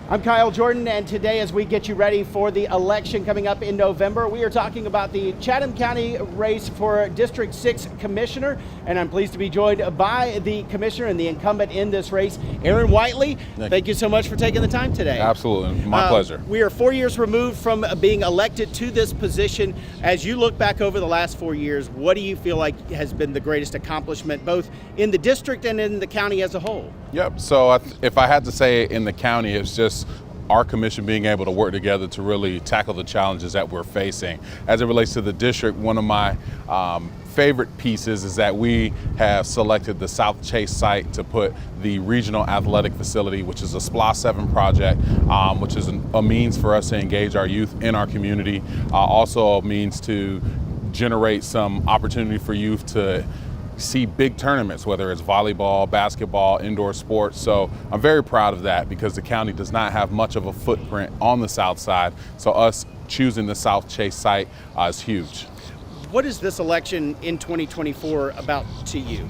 I'm Kyle Jordan, and today as we get you ready for the election coming up in November, we are talking about the Chatham County race for District 6 Commissioner, and I'm pleased to be joined by the Commissioner and the incumbent in this race, Aaron Whiteley. Thank you so much for taking the time today. Absolutely, my pleasure. We are 4 years removed from being elected to this position. As you look back over the last 4 years, what do you feel like has been the greatest accomplishment, both in the district and in the county as a whole? Yep, so if I had to say in the county, it's just our commission being able to work together to really tackle the challenges that we're facing. As it relates to the district, one of my favorite pieces is that we have selected the South Chase site to put the regional athletic facility, which is a SPLOST 7 project, which is a means for us to engage our youth in our community, also a means to generate some opportunity for youth to see big tournaments, whether it's volleyball, basketball, indoor sports. So I'm very proud of that because the county does not have much of a footprint on the south side. So us choosing the South Chase site is huge. What is this election in 2024 about to you?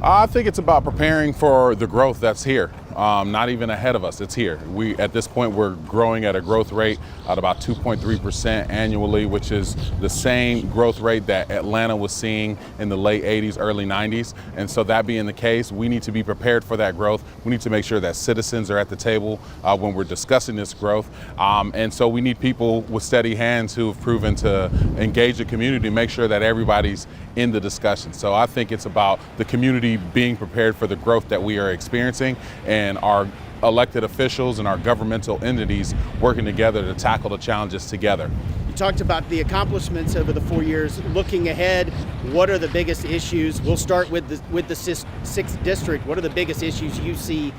I think it's about preparing for the growth that's here. Not even ahead of us, it's here. At this point, we're growing at a growth rate at about 2.3% annually, which is the same growth rate that Atlanta was seeing in the late 80s, early 90s. And so that being the case, we need to be prepared for that growth. We need to make sure that citizens are at the table when we're discussing this growth. And so we need people with steady hands who have proven to engage the community, make sure that everybody's in the discussion. So I think it's about the community being prepared for the growth that we are experiencing, and our elected officials and our governmental entities working together to tackle the challenges together. You talked about the accomplishments over the 4 years. Looking ahead, what are the biggest issues? We'll start with the 6th district. What are the biggest issues you see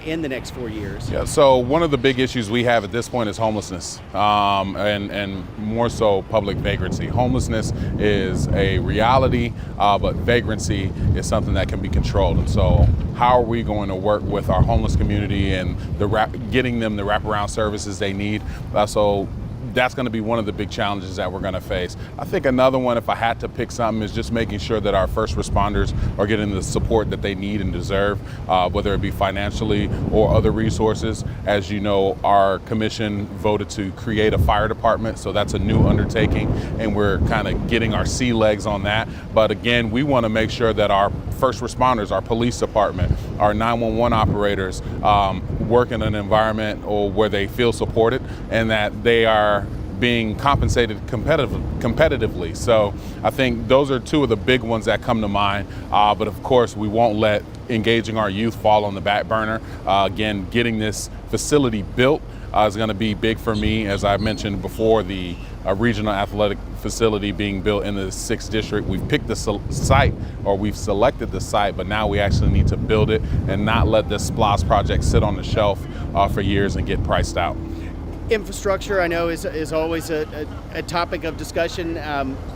in the next 4 years? Yeah, so one of the big issues we have at this point is homelessness, and more so public vagrancy. Homelessness is a reality, but vagrancy is something that can be controlled. And so how are we going to work with our homeless community and getting them the wraparound services they need? So that's going to be one of the big challenges that we're going to face. I think another one, if I had to pick something, is just making sure that our first responders are getting the support that they need and deserve, whether it be financially or other resources. As you know, our commission voted to create a fire department, so that's a new undertaking, and we're kind of getting our sea legs on that. But again, we want to make sure that our first responders, our police department, our 911 operators work in an environment where they feel supported and that they are being compensated competitively. So I think those are two of the big ones that come to mind. But of course, we won't let engaging our youth fall on the back burner. Again, getting this facility built is going to be big for me. As I mentioned before, the regional athletic facility being built in the 6th district. We've picked the site, or we've selected the site, but now we actually need to build it and not let this SPLOST project sit on the shelf for years and get priced out. Infrastructure, I know, is always a topic of discussion.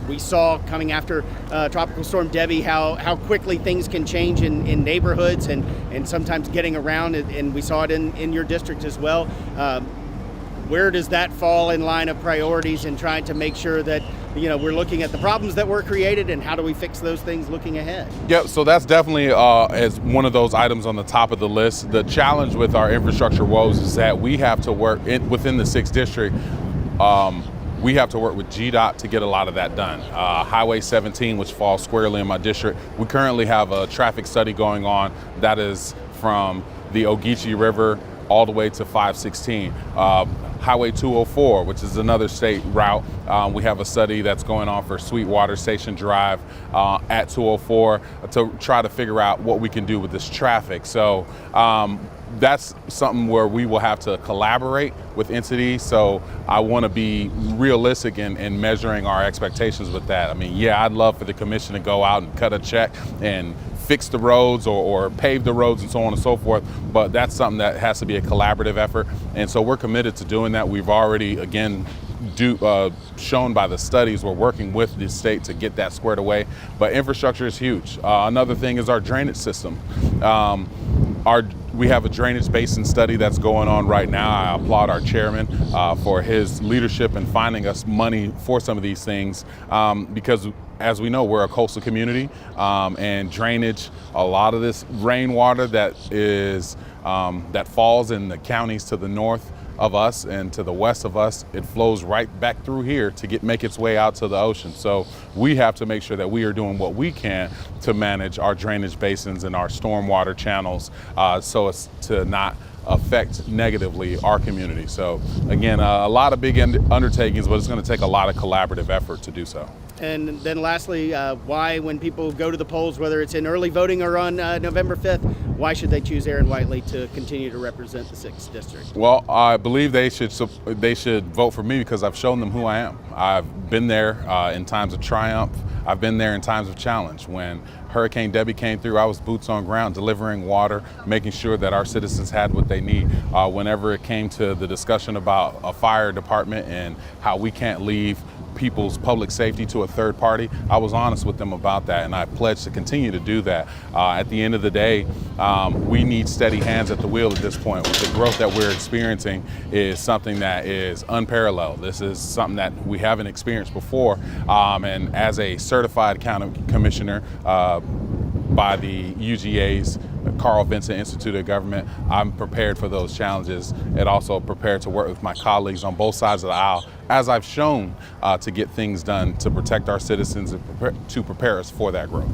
We saw coming after Tropical Storm Debbie how quickly things can change in neighborhoods and sometimes getting around, and we saw it in your district as well. Where does that fall in line of priorities in trying to make sure that we're looking at the problems that were created and how do we fix those things looking ahead? Yeah, so that's definitely as one of those items on the top of the list. The challenge with our infrastructure woes is that we have to work within the 6th district. We have to work with GDOT to get a lot of that done. Highway 17, which falls squarely in my district, we currently have a traffic study going on that is from the Ogeechee River all the way to 516. Highway 204, which is another state route. We have a study that's going on for Sweetwater Station Drive at 204 to try to figure out what we can do with this traffic. So that's something where we will have to collaborate with entities. So I want to be realistic in measuring our expectations with that. I mean, yeah, I'd love for the commission to go out and cut a check and fix the roads or pave the roads and so on and so forth, but that's something that has to be a collaborative effort, and so we're committed to doing that. We've already, again, shown by the studies, we're working with the state to get that squared away, but infrastructure is huge. Another thing is our drainage system. We have a drainage basin study that's going on right now. I applaud our chairman for his leadership in finding us money for some of these things because as we know, we're a coastal community, and drainage, a lot of this rainwater that is that falls in the counties to the north of us and to the west of us, it flows right back through here to make its way out to the ocean. So we have to make sure that we are doing what we can to manage our drainage basins and our stormwater channels, so as to not affect negatively our community. So again, a lot of big undertakings, but it's going to take a lot of collaborative effort to do so. And then lastly, why, when people go to the polls, whether it's in early voting or on November 5th, why should they choose Aaron Whiteley to continue to represent the 6th District? Well, I believe they should vote for me because I've shown them who I am. I've been there in times of triumph. I've been there in times of challenge. When Hurricane Debbie came through, I was boots on ground, delivering water, making sure that our citizens had what they need. Whenever it came to the discussion about a fire department and how we can't leave people's public safety to a third party, I was honest with them about that, and I pledged to continue to do that. At the end of the day, we need steady hands at the wheel at this point. The growth that we're experiencing is something that is unparalleled. This is something that we haven't experienced before, and as a certified county commissioner by the UGA's Carl Vinson Institute of Government, I'm prepared for those challenges and also prepared to work with my colleagues on both sides of the aisle, as I've shown, to get things done to protect our citizens and to prepare us for that growth.